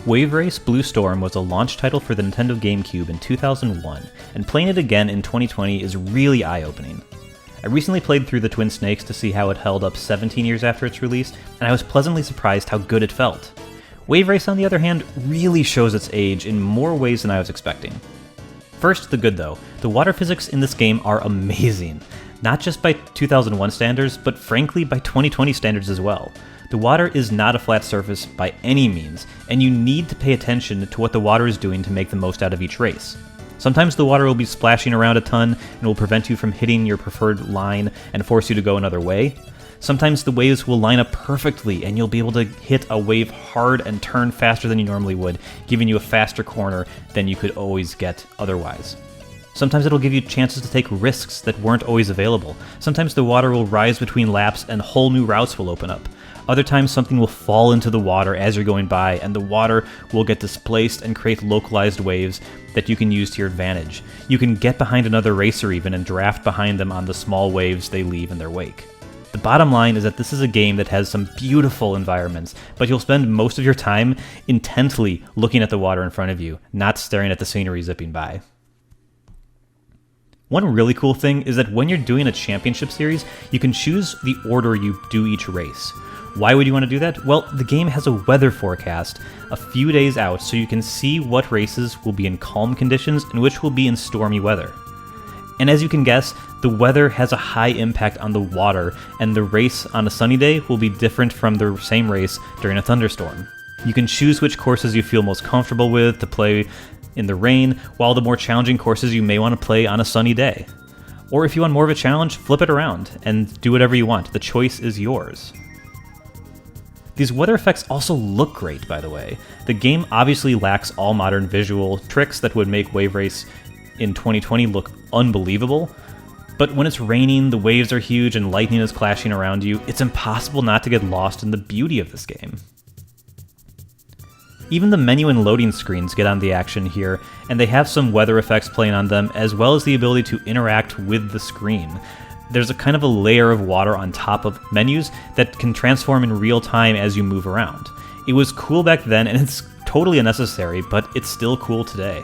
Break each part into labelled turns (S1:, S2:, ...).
S1: Wave Race Blue Storm was a launch title for the Nintendo GameCube in 2001, and playing it again in 2020 is really eye-opening. I recently played through the Twin Snakes to see how it held up 17 years after its release, and I was pleasantly surprised how good it felt. Wave Race, on the other hand, really shows its age in more ways than I was expecting. First, the good though. The water physics in this game are amazing. Not just by 2001 standards, but frankly by 2020 standards as well. The water is not a flat surface by any means, and you need to pay attention to what the water is doing to make the most out of each race. Sometimes the water will be splashing around a ton and will prevent you from hitting your preferred line and force you to go another way. Sometimes the waves will line up perfectly and you'll be able to hit a wave hard and turn faster than you normally would, giving you a faster corner than you could always get otherwise. Sometimes it'll give you chances to take risks that weren't always available. Sometimes the water will rise between laps and whole new routes will open up. Other times something will fall into the water as you're going by, and the water will get displaced and create localized waves that you can use to your advantage. You can get behind another racer even and draft behind them on the small waves they leave in their wake. The bottom line is that this is a game that has some beautiful environments, but you'll spend most of your time intently looking at the water in front of you, not staring at the scenery zipping by. One really cool thing is that when you're doing a championship series, you can choose the order you do each race. Why would you want to do that? Well, the game has a weather forecast a few days out, so you can see what races will be in calm conditions and which will be in stormy weather. And as you can guess, the weather has a high impact on the water, and the race on a sunny day will be different from the same race during a thunderstorm. You can choose which courses you feel most comfortable with to play in the rain, while the more challenging courses you may want to play on a sunny day. Or if you want more of a challenge, flip it around and do whatever you want. The choice is yours. These weather effects also look great, by the way. The game obviously lacks all modern visual tricks that would make Wave Race in 2020 look unbelievable, but when it's raining, the waves are huge, and lightning is clashing around you, it's impossible not to get lost in the beauty of this game. Even the menu and loading screens get on the action here, and they have some weather effects playing on them, as well as the ability to interact with the screen. There's a kind of a layer of water on top of menus that can transform in real time as you move around. It was cool back then, and it's totally unnecessary, but it's still cool today.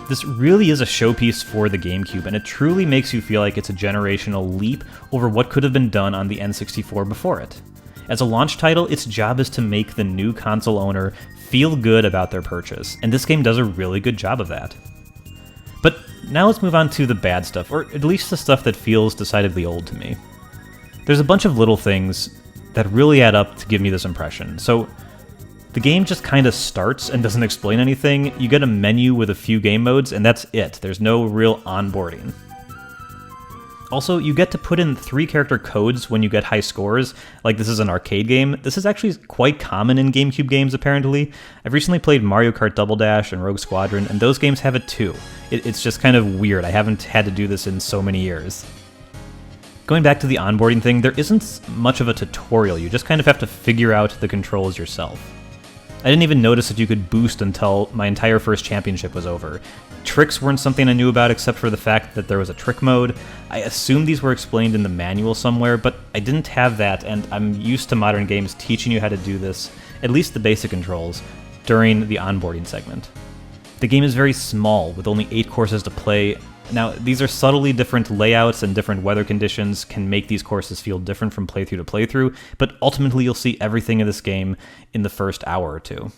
S1: This really is a showpiece for the GameCube, and it truly makes you feel like it's a generational leap over what could have been done on the N64 before it. As a launch title, its job is to make the new console owner feel good about their purchase, and this game does a really good job of that. But now let's move on to the bad stuff, or at least the stuff that feels decidedly old to me. There's a bunch of little things that really add up to give me this impression. So the game just kind of starts and doesn't explain anything. You get a menu with a few game modes, and that's it. There's no real onboarding. Also, you get to put in 3-character codes when you get high scores, like this is an arcade game. This is actually quite common in GameCube games, apparently. I've recently played Mario Kart Double Dash and Rogue Squadron, and those games have it too. It's just kind of weird. I haven't had to do this in so many years. Going back to the onboarding thing, there isn't much of a tutorial. You just kind of have to figure out the controls yourself. I didn't even notice that you could boost until my entire first championship was over. Tricks weren't something I knew about except for the fact that there was a trick mode. I assumed these were explained in the manual somewhere, but I didn't have that, and I'm used to modern games teaching you how to do this, at least the basic controls, during the onboarding segment. The game is very small, with only 8 courses to play. Now, these are subtly different layouts, and different weather conditions can make these courses feel different from playthrough to playthrough, but ultimately you'll see everything in this game in the first hour or two.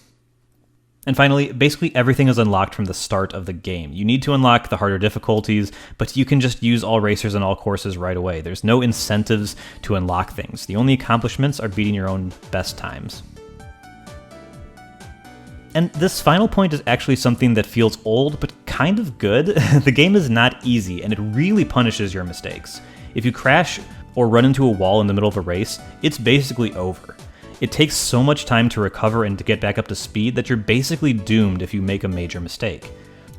S1: And finally, basically everything is unlocked from the start of the game. You need to unlock the harder difficulties, but you can just use all racers and all courses right away. There's no incentives to unlock things. The only accomplishments are beating your own best times. And this final point is actually something that feels old, but kind of good. The game is not easy, and it really punishes your mistakes. If you crash or run into a wall in the middle of a race, it's basically over. It takes so much time to recover and to get back up to speed that you're basically doomed if you make a major mistake.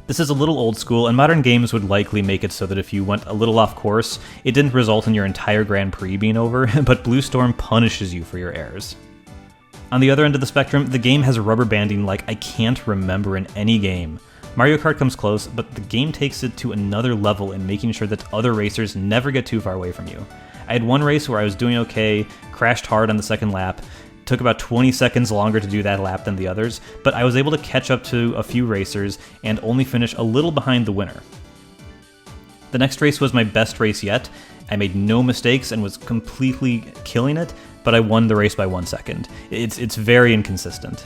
S1: This is a little old school, and modern games would likely make it so that if you went a little off course, it didn't result in your entire Grand Prix being over, but Blue Storm punishes you for your errors. On the other end of the spectrum, the game has rubber banding like I can't remember in any game. Mario Kart comes close, but the game takes it to another level in making sure that other racers never get too far away from you. I had one race where I was doing okay, crashed hard on the second lap, took about 20 seconds longer to do that lap than the others, but I was able to catch up to a few racers and only finish a little behind the winner. The next race was my best race yet. I made no mistakes and was completely killing it, but I won the race by 1 second. It's very inconsistent.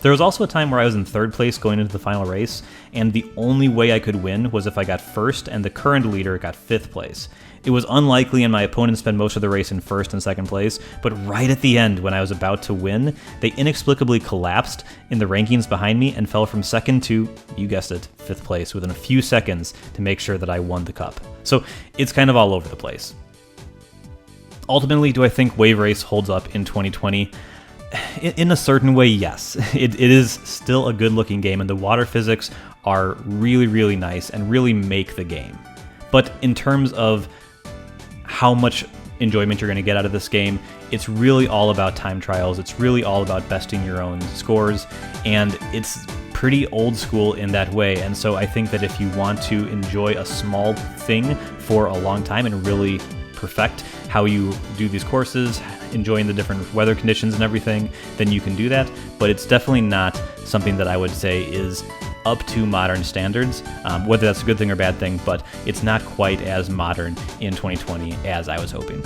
S1: There was also a time where I was in third place going into the final race, and the only way I could win was if I got first and the current leader got fifth place. It was unlikely and my opponent spent most of the race in first and second place, but right at the end when I was about to win, they inexplicably collapsed in the rankings behind me and fell from second to, you guessed it, fifth place within a few seconds to make sure that I won the cup. So it's kind of all over the place. Ultimately, do I think Wave Race holds up in 2020? In a certain way, yes. It is still a good-looking game, and the water physics are really, really nice and really make the game. But in terms of how much enjoyment you're going to get out of this game, it's really all about time trials. It's really all about besting your own scores, and it's pretty old school in that way. And so I think that if you want to enjoy a small thing for a long time and really perfect how you do these courses, enjoying the different weather conditions and everything, then you can do that. But it's definitely not something that I would say is up to modern standards, whether that's a good thing or bad thing, but it's not quite as modern in 2020 as I was hoping.